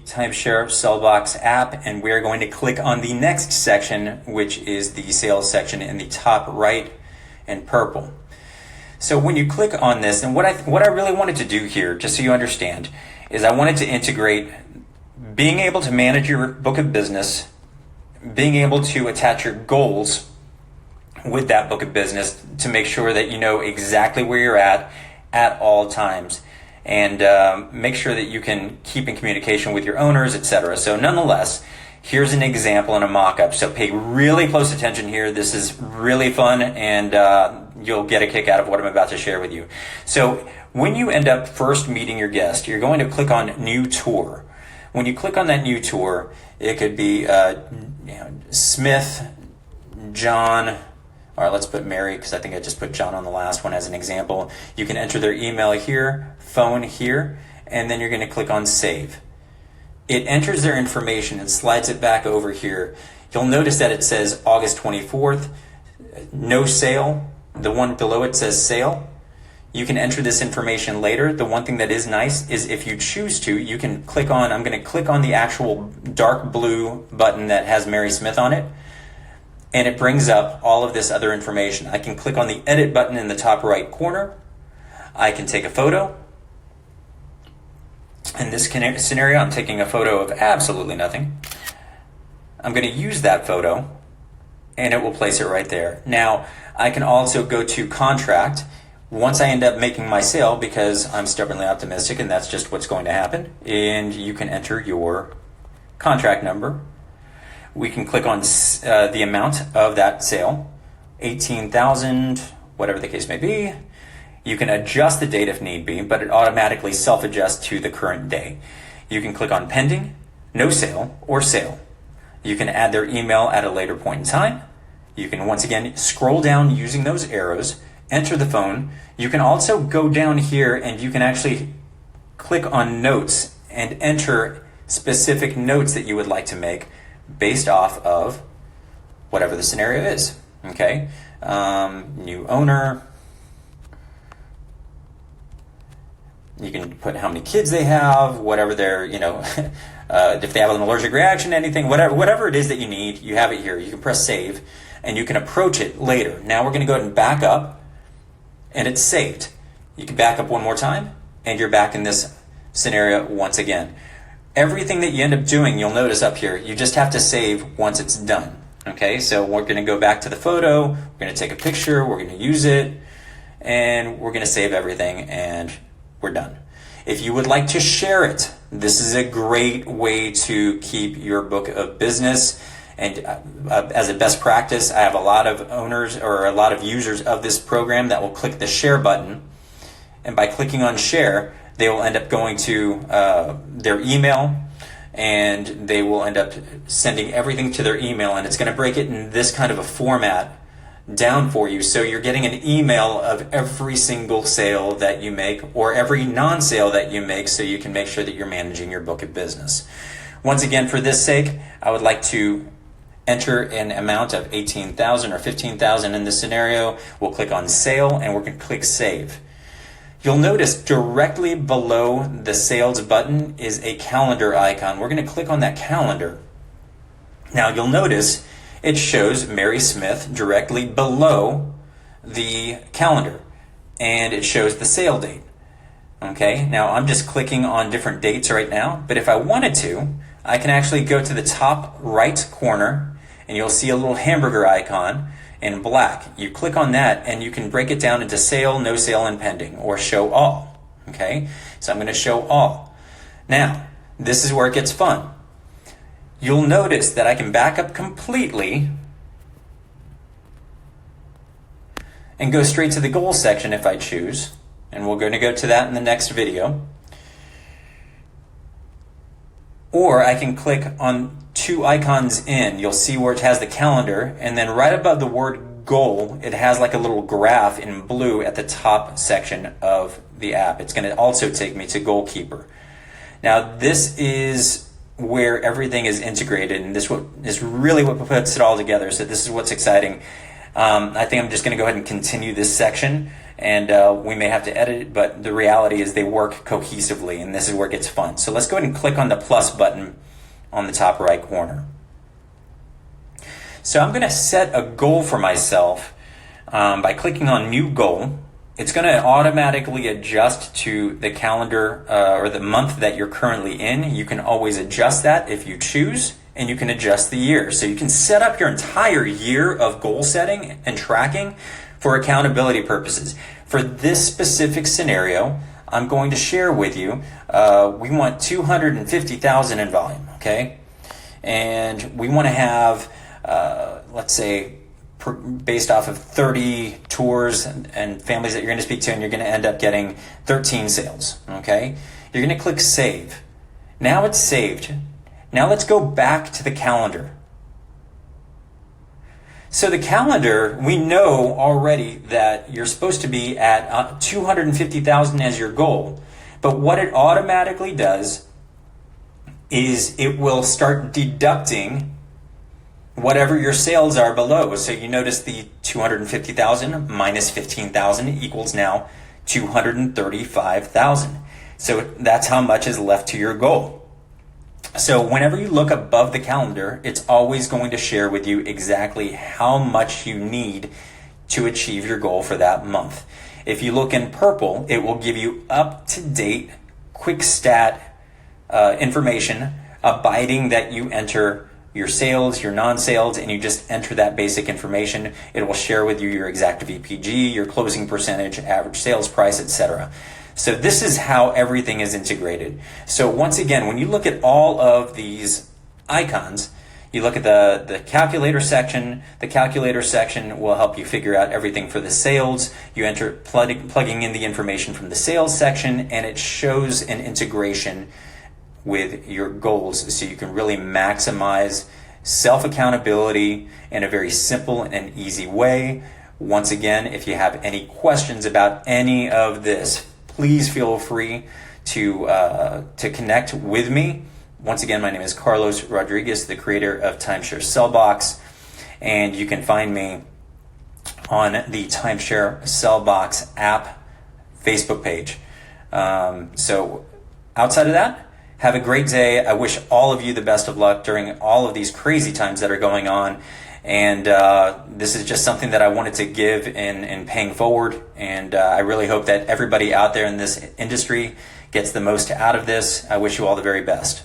Timeshare Sellbox app, and we're going to click on the next section, which is the sales section in the top right in purple. So when you click on this, and what I really wanted to do here, just so you understand, is I wanted to integrate being able to manage your book of business, being able to attach your goals with that book of business to make sure that you know exactly where you're at all times, and make sure that you can keep in communication with your owners, etc. So nonetheless, here's an example and a mock-up. So pay really close attention here. This is really fun, and you'll get a kick out of what I'm about to share with you. So when you end up first meeting your guest, you're going to click on New Tour. When you click on that new tour, it could be Smith, John, all right, let's put Mary, because I think I just put John on the last one as an example. You can enter their email here, phone here, and then you're going to click on Save. It enters their information and slides it back over here. You'll notice that it says August 24th, no sale. The one below it says sale. You can enter this information later. The one thing that is nice is if you choose to, you can click on, I'm going to click on the actual dark blue button that has Mary Smith on it, and it brings up all of this other information. I can click on the edit button in the top right corner. I can take a photo. In this scenario, I'm taking a photo of absolutely nothing. I'm going to use that photo, and it will place it right there. Now, I can also go to contract. Once I end up making my sale, because I'm stubbornly optimistic and that's just what's going to happen, and you can enter your contract number. We can click on the amount of that sale, 18,000, whatever the case may be. You can adjust the date if need be, but it automatically self-adjusts to the current day. You can click on pending, no sale, or sale. You can add their email at a later point in time. You can once again scroll down using those arrows, enter the phone. You can also go down here and you can actually click on notes and enter specific notes that you would like to make based off of whatever the scenario is. Okay, new owner. You can put how many kids they have, whatever their, if they have an allergic reaction to anything, whatever it is that you need, you have it here. You can press save and you can approach it later. Now we're going to go ahead and back up, and it's saved. You can back up one more time and you're back in this scenario once again. Everything that you end up doing, you'll notice up here, you just have to save once it's done. Okay, so we're going to go back to the photo, we're going to take a picture, we're going to use it, and we're going to save everything, and we're done. If you would like to share it, this is a great way to keep your book of business. And as a best practice, I have a lot of owners or a lot of users of this program that will click the share button. And by clicking on share, they will end up going to their email, and they will end up sending everything to their email, and it's going to break it in this kind of a format down for you. So you're getting an email of every single sale that you make or every non-sale that you make, so you can make sure that you're managing your book of business. Once again, for this sake, I would like to enter an amount of 18,000 or 15,000 in this scenario. We'll click on sale and we're going to click save. You'll notice directly below the sales button is a calendar icon. We're going to click on that calendar. Now you'll notice it shows Mary Smith directly below the calendar, and it shows the sale date. Okay, now I'm just clicking on different dates right now, but if I wanted to, I can actually go to the top right corner and you'll see a little hamburger icon in black. You click on that and you can break it down into sale, no sale, and pending, or show all. Okay, so I'm going to show all. Now, this is where it gets fun. You'll notice that I can back up completely and go straight to the goal section if I choose, and we're going to go to that in the next video. Or I can click on two icons in. You'll see where it has the calendar, and then right above the word goal, it has like a little graph in blue at the top section of the app. It's going to also take me to Goalkeeper. Now this is where everything is integrated, and this is really what puts it all together. So this is what's exciting. I think I'm just going to go ahead and continue this section, and we may have to edit it, but the reality is they work cohesively, and this is where it gets fun. So let's go ahead and click on the plus button on the top right corner. So I'm going to set a goal for myself by clicking on New Goal. It's going to automatically adjust to the calendar or the month that you're currently in. You can always adjust that if you choose, and you can adjust the year. So you can set up your entire year of goal setting and tracking for accountability purposes. For this specific scenario, I'm going to share with you, we want 250,000 in volume, okay? And we want to have, let's say, based off of 30 tours and families that you're going to speak to, and you're going to end up getting 13 sales, okay? You're going to click Save. Now it's saved. Now let's go back to the calendar. So the calendar, we know already that you're supposed to be at 250,000 as your goal. But what it automatically does is it will start deducting whatever your sales are below. So you notice the 250,000 minus 15,000 equals now 235,000. So that's how much is left to your goal. So whenever you look above the calendar, it's always going to share with you exactly how much you need to achieve your goal for that month. If you look in purple, it will give you up-to-date, quick stat information, abiding that you enter your sales, your non-sales, and you just enter that basic information. It will share with you your exact VPG, your closing percentage, average sales price, etc. So this is how everything is integrated. So once again, when you look at all of these icons, you look at the calculator section. The calculator section will help you figure out everything for the sales. You enter plugging in the information from the sales section, and it shows an integration with your goals, so you can really maximize self-accountability in a very simple and easy way. Once again, if you have any questions about any of this, please feel free to connect with me. Once again, my name is Carlos Rodriguez, the creator of Timeshare Sellbox, and you can find me on the Timeshare Sellbox app Facebook page. So outside of that, have a great day. I wish all of you the best of luck during all of these crazy times that are going on. And this is just something that I wanted to give in paying forward. And I really hope that everybody out there in this industry gets the most out of this. I wish you all the very best.